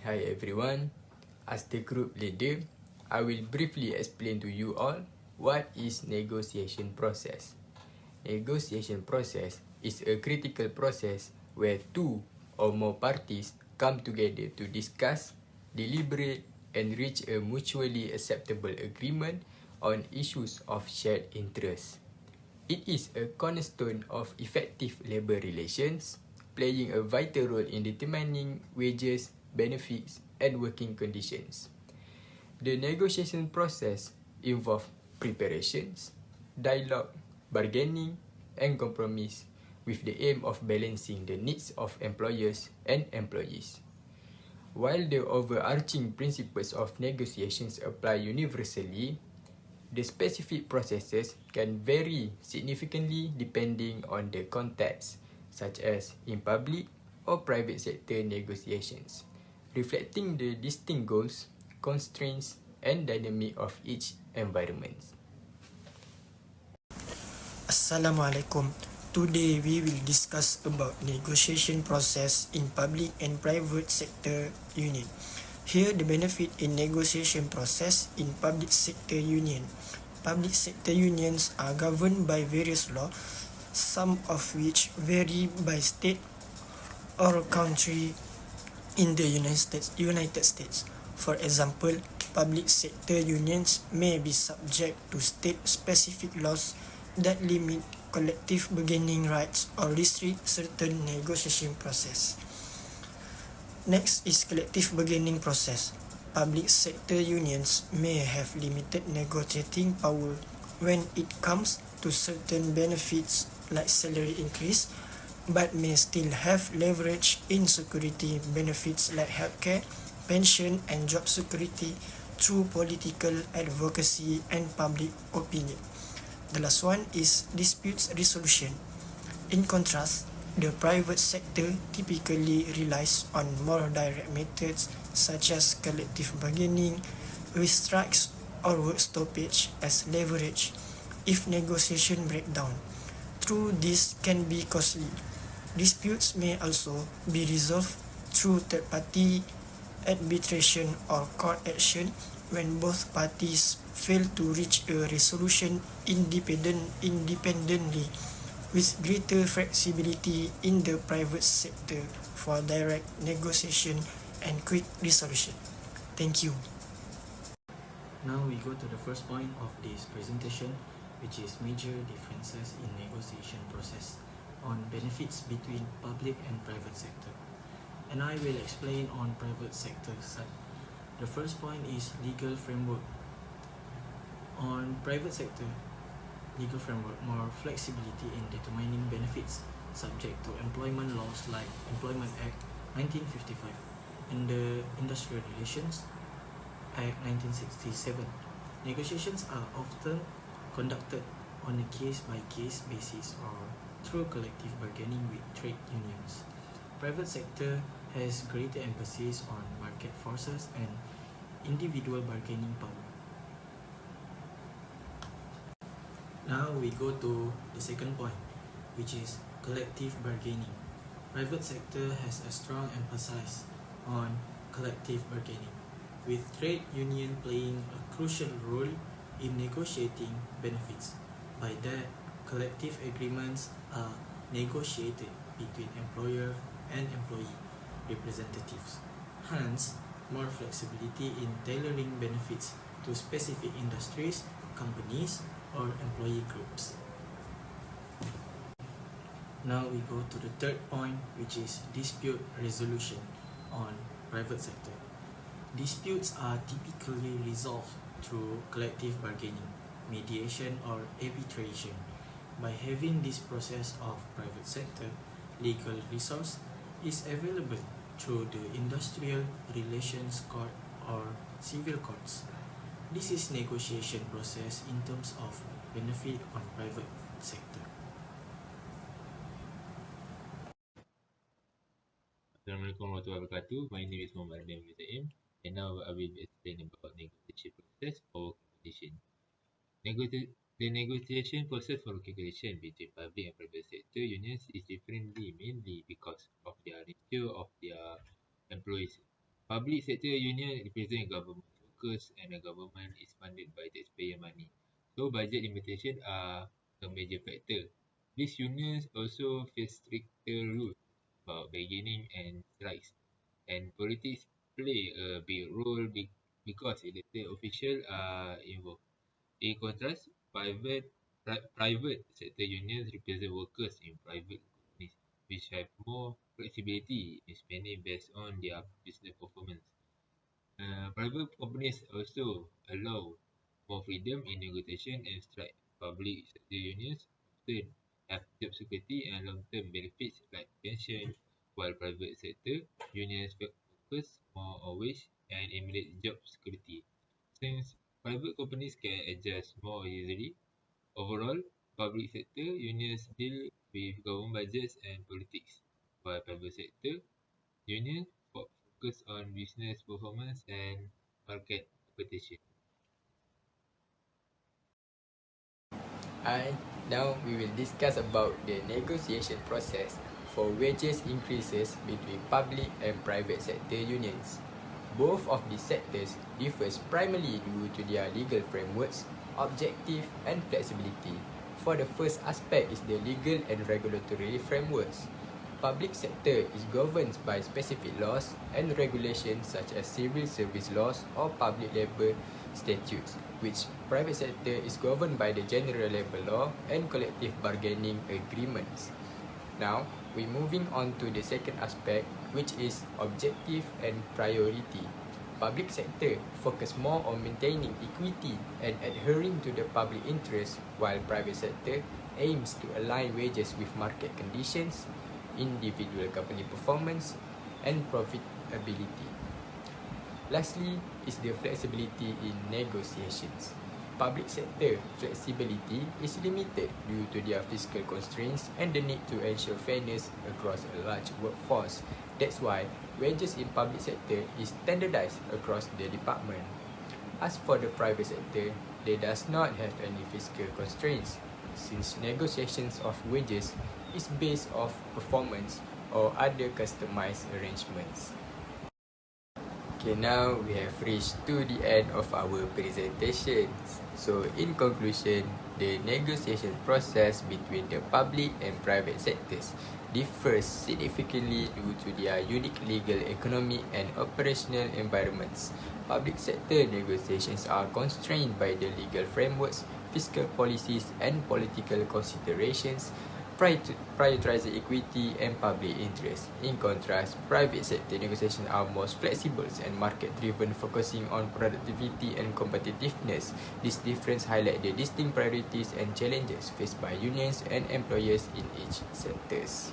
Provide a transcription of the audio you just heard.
Hi everyone, as the group leader, I will briefly explain to you all what is negotiation process. Negotiation process is a critical process where two or more parties come together to discuss, deliberate, and reach a mutually acceptable agreement on issues of shared interest. It is a cornerstone of effective labor relations, playing a vital role in determining wages, benefits, and working conditions. The negotiation process involves preparations, dialogue, bargaining, and compromise with the aim of balancing the needs of employers and employees. While the overarching principles of negotiations apply universally, the specific processes can vary significantly depending on the context, such as in public or private sector negotiations, reflecting the distinct goals, constraints, and dynamic of each environment. Assalamualaikum. Today we will discuss about negotiation process in public and private sector union. Here the benefit in negotiation process in public sector union. Public sector unions are governed by various laws, some of which vary by state or country in the United States. For example, public sector unions may be subject to state-specific laws that limit collective bargaining rights or restrict certain negotiation process. Next is collective bargaining process. Public sector unions may have limited negotiating power when it comes to certain benefits like salary increase, but may still have leverage in security benefits like healthcare, pension, and job security through political advocacy and public opinion. The last one is disputes resolution. In contrast, the private sector typically relies on more direct methods such as collective bargaining, with strikes or work stoppage as leverage if negotiation break down. Though this can be costly, disputes may also be resolved through third-party arbitration or court action when both parties fail to reach a resolution independently, with greater flexibility in the private sector for direct negotiation and quick resolution. Thank you. Now we go to the first point of this presentation, which is major differences in negotiation process on benefits between public and private sector. And I will explain on private sector side. The first point is legal framework. On private sector, legal framework, more flexibility in determining benefits subject to employment laws like Employment Act 1955 and the Industrial Relations Act 1967. Negotiations are often conducted on a case-by-case basis or through collective bargaining with trade unions. Private sector has greater emphasis on market forces and individual bargaining power. Now we go to the second point, which is collective bargaining. Private sector has a strong emphasis on collective bargaining, with trade union playing a crucial role in negotiating benefits. By that, collective agreements are negotiated between employer and employee representatives. Hence, more flexibility in tailoring benefits to specific industries, companies, or employee groups. Now we go to the third point, which is dispute resolution on private sector. Disputes are typically resolved through collective bargaining, mediation, or arbitration. By having this process of private sector, legal resource is available through the industrial relations court or civil courts. This is negotiation process in terms of benefit on private sector. Assalamualaikum warahmatullahi wabarakatuh. My name is Muhammad Zaim, and now I will explain about negotiation process for calculation. The negotiation process for calculation between public and private sector unions is differently mainly because of their nature of their employees. Public sector union represent government workers and the government is funded by taxpayer money. So budget limitation are a major factor. These unions also face stricter rules about bargaining and strikes. And politics play a big role because elected officials are involved. In contrast, private sector unions represent workers in private companies, which have more flexibility in spending based on their business performance. Private companies also allow more freedom in negotiation and strike. Public sector unions often have job security and long-term benefits like pension, while private sector unions focus more on wage and immediate job security. Since private companies can adjust more easily, overall, public sector unions deal with government budgets and politics, while private sector unions focus on business performance and market competition. Now we will discuss about the negotiation process for wages increases between public and private sector unions. Both of these sectors differs primarily due to their legal frameworks, objective and flexibility. For the first aspect is the legal and regulatory frameworks. Public sector is governed by specific laws and regulations such as civil service laws or public labour statutes, which private sector is governed by the general labour law and collective bargaining agreements. Now, we're moving on to the second aspect, which is objective and priority. Public sector focus more on maintaining equity and adhering to the public interest, while private sector aims to align wages with market conditions, individual company performance, and profitability. Lastly is the flexibility in negotiations. Public sector flexibility is limited due to their fiscal constraints and the need to ensure fairness across a large workforce. That's why wages in public sector is standardized across the department. As for the private sector, they does not have any fiscal constraints, since negotiations of wages is based off performance or other customized arrangements. Okay, now we have reached to the end of our presentations. So in conclusion, the negotiation process between the public and private sectors differs significantly due to their unique legal, economic and operational environments. Public sector negotiations are constrained by the legal frameworks, fiscal policies and political considerations, prioritizing equity and public interest. In contrast, private sector negotiations are more flexible and market-driven, focusing on productivity and competitiveness. This difference highlights the distinct priorities and challenges faced by unions and employers in each sectors.